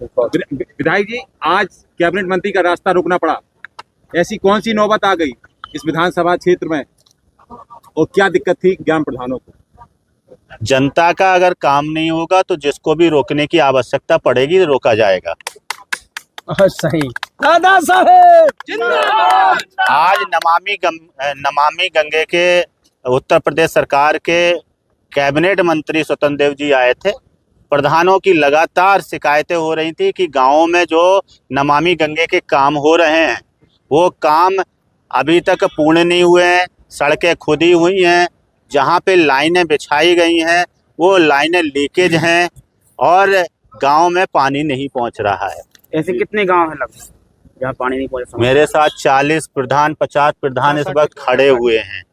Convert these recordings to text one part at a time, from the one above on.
विधायक जी, आज कैबिनेट मंत्री का रास्ता रोकना पड़ा, ऐसी कौन सी नौबत आ गई इस विधानसभा क्षेत्र में और क्या दिक्कत थी ग्राम प्रधानों को? जनता का अगर काम नहीं होगा तो जिसको भी रोकने की आवश्यकता पड़ेगी तो रोका जाएगा। सही दादा साहेब जिंदाबाद। आज नमामि गंगे के उत्तर प्रदेश सरकार के कैबिनेट मंत्री स्वतंत्र देव जी आए थे। प्रधानों की लगातार शिकायतें हो रही थी कि गांवों में जो नमामि गंगे के काम हो रहे हैं वो काम अभी तक पूर्ण नहीं हुए हैं। सड़कें खुदी हुई हैं, जहां पे लाइनें बिछाई गई हैं वो लाइनें लीकेज हैं और गांव में पानी नहीं पहुंच रहा है। ऐसे कितने गांव हैं लगभग जहाँ पानी नहीं पहुंचा? मेरे साथ 40 प्रधान 50 प्रधान इस वक्त खड़े हुए हैं।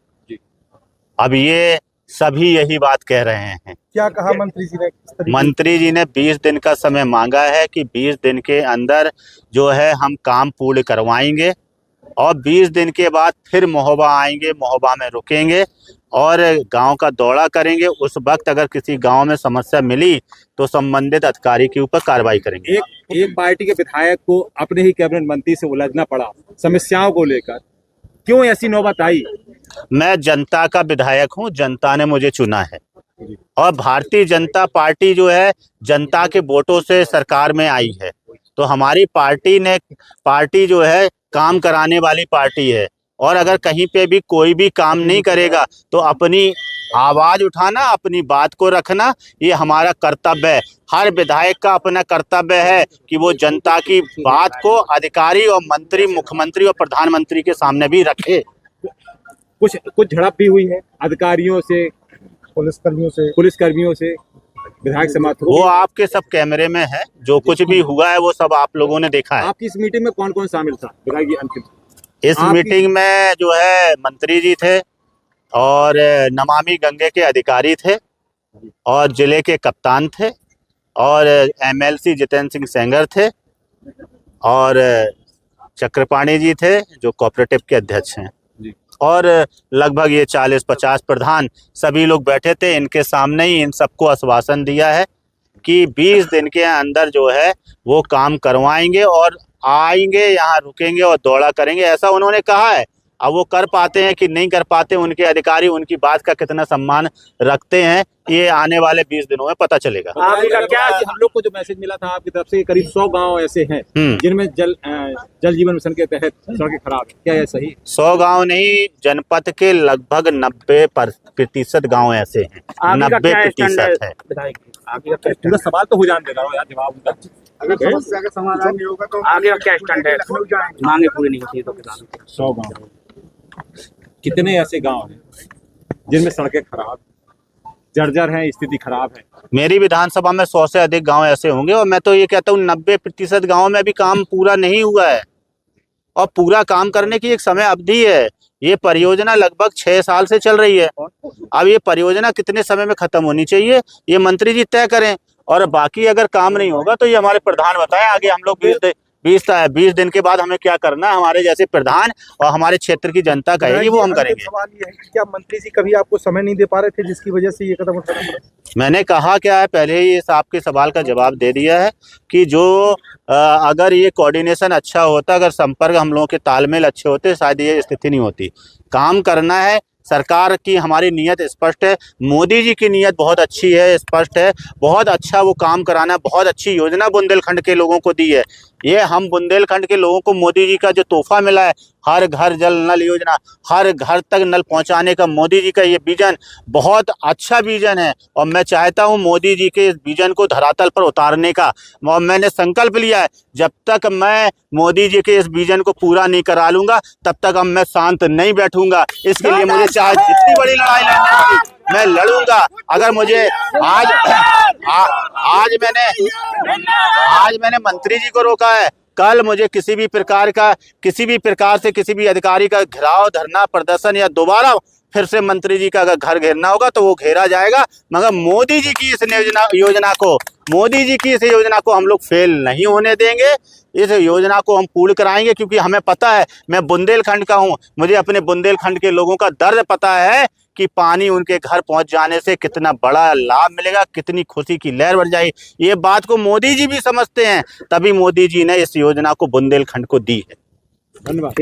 अब ये सभी यही बात कह रहे हैं। क्या कहा मंत्री जी ने? मंत्री जी ने 20 दिन का समय मांगा है कि 20 दिन के अंदर जो है हम काम पूर्ण करवाएंगे और 20 दिन के बाद फिर महोबा आएंगे, महोबा में रुकेंगे और गांव का दौरा करेंगे। उस वक्त अगर किसी गांव में समस्या मिली तो संबंधित अधिकारी के ऊपर कार्रवाई करेंगे। एक पार्टी के विधायक को अपने ही कैबिनेट मंत्री से उलझना पड़ा समस्याओं को लेकर, क्यों ऐसी नौबत आई? मैं जनता का विधायक हूं, जनता ने मुझे चुना है और भारतीय जनता पार्टी जो है जनता के वोटों से सरकार में आई है। तो हमारी पार्टी जो है काम कराने वाली पार्टी है और अगर कहीं पे भी कोई भी काम नहीं करेगा तो अपनी आवाज उठाना, अपनी बात को रखना, ये हमारा कर्तव्य है। हर विधायक का अपना कर्तव्य है कि वो जनता की बात को अधिकारी और मंत्री, मुख्यमंत्री और प्रधानमंत्री के सामने भी रखे। कुछ झड़प भी हुई है अधिकारियों से, पुलिसकर्मियों से विधायक समाप्त वो आपके सब कैमरे में है। जो कुछ भी हुआ है वो सब आप लोगों ने देखा है। आपकी इस मीटिंग में कौन कौन शामिल था विधायक जी? अंतिम इस मीटिंग में जो है मंत्री जी थे और नमामि गंगे के अधिकारी थे और जिले के कप्तान थे और MLC जितेंद्र सिंह सेंगर थे और चक्रपाणी जी थे जो कोऑपरेटिव के अध्यक्ष हैं और लगभग ये 40-50 प्रधान सभी लोग बैठे थे। इनके सामने ही इन सबको आश्वासन दिया है कि 20 दिन के अंदर जो है वो काम करवाएंगे और आएंगे, यहाँ रुकेंगे और दौरा करेंगे, ऐसा उन्होंने कहा है। अब वो कर पाते हैं कि नहीं कर पाते, उनके अधिकारी उनकी बात का कितना सम्मान रखते हैं ये आने वाले 20 दिनों में पता चलेगा। क्या हम लोग को जो मैसेज मिला था आपकी तरफ से, करीब 100 गांव ऐसे हैं जिनमें जल जीवन मिशन के तहत सड़कें खराब है, क्या ये सही? 100 गांव नहीं, जनपद के लगभग 90% गाँव ऐसे हैं। 90% है। पूरा सवाल तो हो जाने दे रहा हूँ यार, जवाब उनका। अगर समस्या का समाधान नहीं होगा तो आगे का क्या स्टैंड है? मांगे पूरी नहीं होती तो किसान 100 गांव, कितने ऐसे गांव हैं जिनमें सड़कें खराब, जर्जर है, स्थिति खराब है? मेरी विधानसभा में 100 से अधिक गांव ऐसे होंगे और मैं तो ये कहता हूँ 90% गाँव में अभी काम पूरा नहीं हुआ है और पूरा काम करने की एक समय अवधि है। ये परियोजना लगभग 6 साल से चल रही है। अब ये परियोजना कितने समय में खत्म होनी चाहिए ये मंत्री जी तय करें और बाकी अगर काम नहीं होगा तो ये हमारे प्रधान बताएं। आगे हम लोग 20 दिन के बाद हमें क्या करना है, हमारे जैसे प्रधान और हमारे क्षेत्र की जनता कहेगी वो हम करेंगे। सवाल ये है कि क्या मंत्री जी कभी आपको समय नहीं दे पा रहे थे जिसकी वजह से ये कदम उठाना पड़ा? मैंने कहा क्या है, पहले ही इस आपके सवाल का जवाब दे दिया है कि जो अगर ये कोऑर्डिनेशन अच्छा होता, अगर संपर्क हम लोगों के तालमेल अच्छे होते, शायद ये स्थिति नहीं होती। काम करना है, सरकार की हमारी नीयत स्पष्ट है, मोदी जी की नीयत बहुत अच्छी है, स्पष्ट है, बहुत अच्छा वो काम कराना, बहुत अच्छी योजना बुंदेलखंड के लोगों को दी है। ये हम बुंदेलखंड के लोगों को मोदी जी का जो तोहफा मिला है, हर घर जल नल योजना, हर घर तक नल पहुंचाने का मोदी जी का ये विजन बहुत अच्छा विजन है और मैं चाहता हूं मोदी जी के इस विजन को धरातल पर उतारने का। और मैंने संकल्प लिया है जब तक मैं मोदी जी के इस विजन को पूरा नहीं करा लूंगा तब तक अब मैं शांत नहीं बैठूंगा। इसके लिए मुझे चाहे जितनी बड़ी लड़ाई लड़नी होगी मैं लड़ूंगा। अगर मुझे आज मैंने मंत्री जी को रोका है, कल मुझे किसी भी प्रकार से किसी भी अधिकारी का घेराव, धरना, प्रदर्शन या दोबारा फिर से मंत्री जी का अगर घर घेरना होगा तो वो घेरा जाएगा। मगर मोदी जी की इस योजना को हम लोग फेल नहीं होने देंगे। इस योजना को हम पूर्ण कराएंगे क्योंकि हमें पता है, मैं बुंदेलखंड का हूं, मुझे अपने बुंदेलखंड के लोगों का दर्द पता है कि पानी उनके घर पहुंच जाने से कितना बड़ा लाभ मिलेगा, कितनी खुशी की लहर बढ़ जाएगी। ये बात को मोदी जी भी समझते हैं, तभी मोदी जी ने इस योजना को बुंदेलखंड को दी है। धन्यवाद।